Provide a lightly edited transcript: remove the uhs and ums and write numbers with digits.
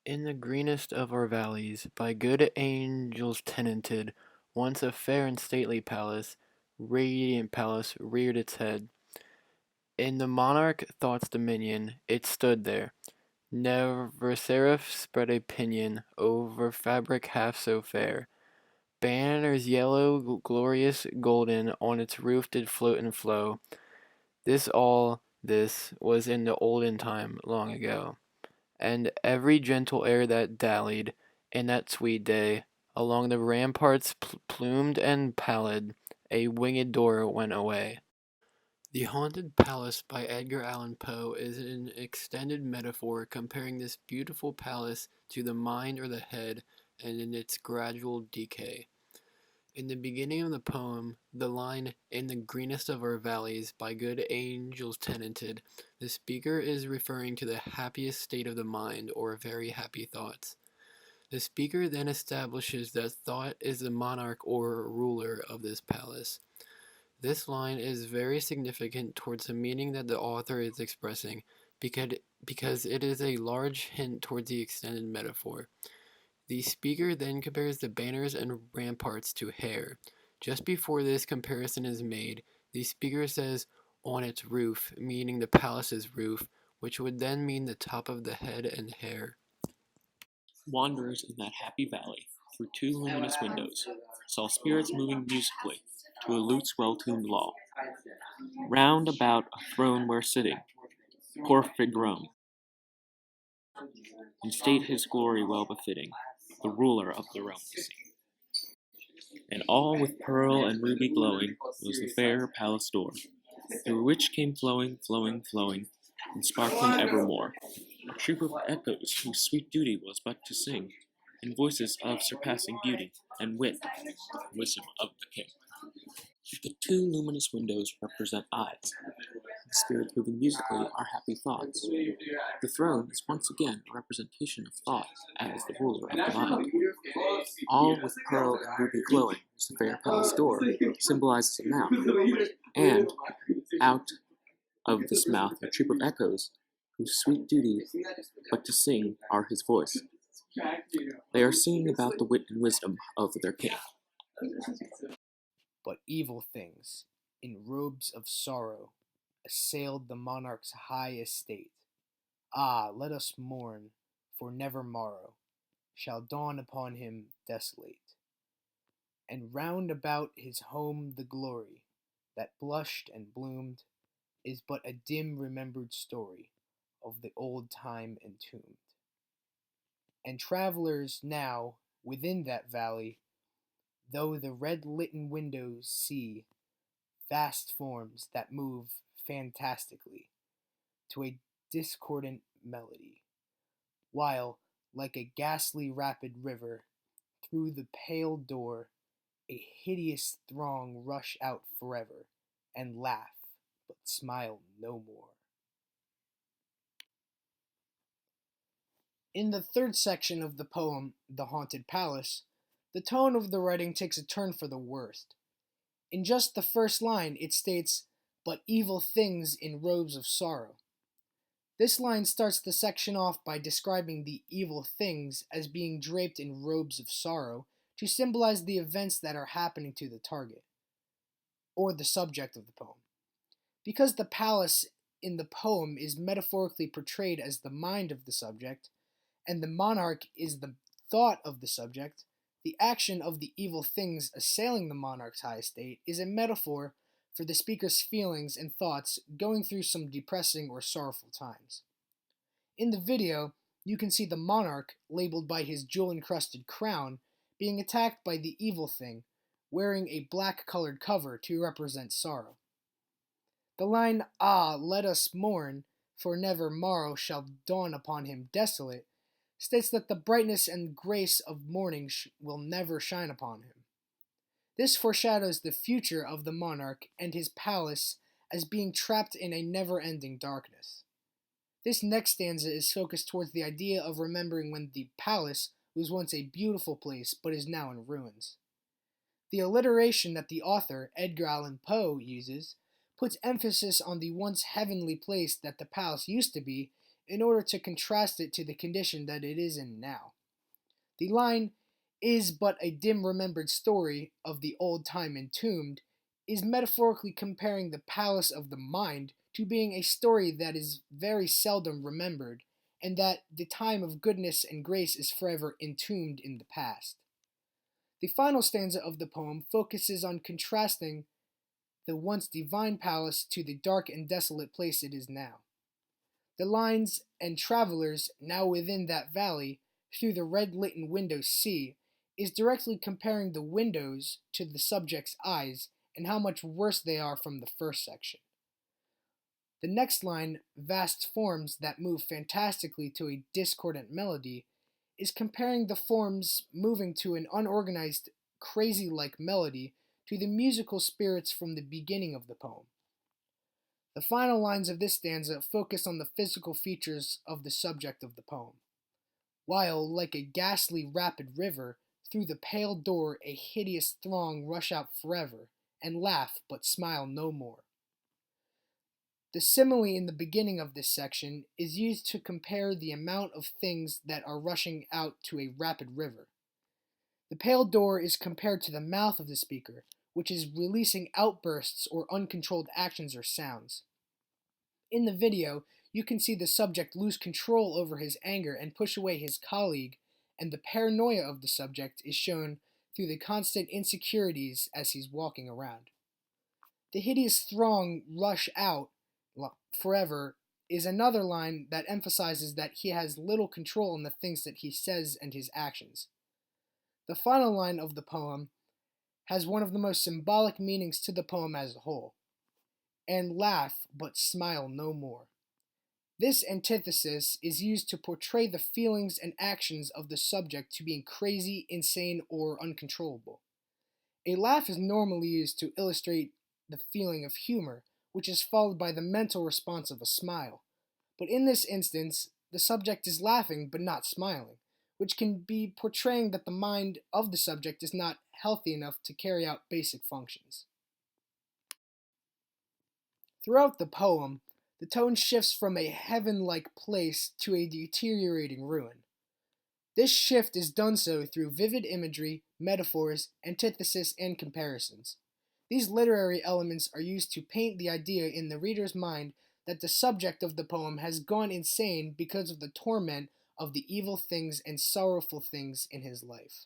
In the greenest of our valleys, by good angels tenanted, once a fair and stately palace, radiant palace, reared its head. In the monarch thought's dominion, it stood there. Never seraph spread a pinion over fabric half so fair. Banners yellow, glorious, golden, on its roof did float and flow. This was in the olden time, long ago. And every gentle air that dallied, in that sweet day, along the ramparts plumed and pallid, a winged door went away. The Haunted Palace by Edgar Allan Poe is an extended metaphor comparing this beautiful palace to the mind or the head and in its gradual decay. In the beginning of the poem, the line, "In the greenest of our valleys, by good angels tenanted," the speaker is referring to the happiest state of the mind or very happy thoughts. The speaker then establishes that thought is the monarch or ruler of this palace. This line is very significant towards the meaning that the author is expressing because it is a large hint towards the extended metaphor. The speaker then compares the banners and ramparts to hair. Just before this comparison is made, the speaker says on its roof, meaning the palace's roof, which would then mean the top of the head and hair. Wanderers in that happy valley, through two luminous windows, saw spirits moving musically to a lute's well-tuned law. Round about a throne where sitting, Porphyry grown, in state his glory well befitting, the ruler of the realm was seen. And all with pearl and ruby glowing was the fair palace door, through which came flowing, flowing, flowing, and sparkling evermore, a troop of echoes whose sweet duty was but to sing, in voices of surpassing beauty, and wit, and wisdom of the king. The two luminous windows represent eyes. The spirits moving musically are happy thoughts. The throne is once again a representation of thought as the ruler of the mind. All with pearl and ruby glowing is the fair palace door, symbolizes a mouth, and out of this mouth a troop of echoes, whose sweet duty but to sing are his voice. They are singing about the wit and wisdom of their king. But evil things, in robes of sorrow, assailed the monarch's high estate. Ah, let us mourn, for never morrow shall dawn upon him desolate. And round about his home the glory that blushed and bloomed is but a dim remembered story of the old time entombed. And travelers now within that valley, though the red litten windows see vast forms that move fantastically to a discordant melody, while, like a ghastly rapid river, through the pale door a hideous throng rush out forever, and laugh, but smile no more. In the third section of the poem, The Haunted Palace, the tone of the writing takes a turn for the worst. In just the first line, it states, "But evil things in robes of sorrow." This line starts the section off by describing the evil things as being draped in robes of sorrow to symbolize the events that are happening to the target, or the subject of the poem. Because the palace in the poem is metaphorically portrayed as the mind of the subject, and the monarch is the thought of the subject, the action of the evil things assailing the monarch's high estate is a metaphor for the speaker's feelings and thoughts going through some depressing or sorrowful times. In the video, you can see the monarch, labeled by his jewel-encrusted crown, being attacked by the evil thing, wearing a black-colored cover to represent sorrow. The line, "Ah, let us mourn, for never morrow shall dawn upon him desolate," states that the brightness and grace of morning will never shine upon him. This foreshadows the future of the monarch and his palace as being trapped in a never-ending darkness. This next stanza is focused towards the idea of remembering when the palace was once a beautiful place but is now in ruins. The alliteration that the author, Edgar Allan Poe, uses puts emphasis on the once heavenly place that the palace used to be in order to contrast it to the condition that it is in now. The line, "is but a dim remembered story of the old time entombed," is metaphorically comparing the palace of the mind to being a story that is very seldom remembered, and that the time of goodness and grace is forever entombed in the past. The final stanza of the poem focuses on contrasting the once divine palace to the dark and desolate place it is now. The lines, "and travelers now within that valley through the red litten windows see," is directly comparing the windows to the subject's eyes and how much worse they are from the first section. The next line, "vast forms that move fantastically to a discordant melody," is comparing the forms moving to an unorganized, crazy like melody to the musical spirits from the beginning of the poem. The final lines of this stanza focus on the physical features of the subject of the poem. While, like a ghastly rapid river, through the pale door a hideous throng rush out forever, and laugh but smile no more. The simile in the beginning of this section is used to compare the amount of things that are rushing out to a rapid river. The pale door is compared to the mouth of the speaker, which is releasing outbursts or uncontrolled actions or sounds. In the video, you can see the subject lose control over his anger and push away his colleague, and the paranoia of the subject is shown through the constant insecurities as he's walking around. The hideous throng rush out forever is another line that emphasizes that he has little control in the things that he says and his actions. The final line of the poem has one of the most symbolic meanings to the poem as a whole, "and laugh but smile no more." This antithesis is used to portray the feelings and actions of the subject to being crazy, insane, or uncontrollable. A laugh is normally used to illustrate the feeling of humor, which is followed by the mental response of a smile. But in this instance, the subject is laughing but not smiling, which can be portraying that the mind of the subject is not healthy enough to carry out basic functions. Throughout the poem, the tone shifts from a heaven-like place to a deteriorating ruin. This shift is done so through vivid imagery, metaphors, antithesis, and comparisons. These literary elements are used to paint the idea in the reader's mind that the subject of the poem has gone insane because of the torment of the evil things and sorrowful things in his life.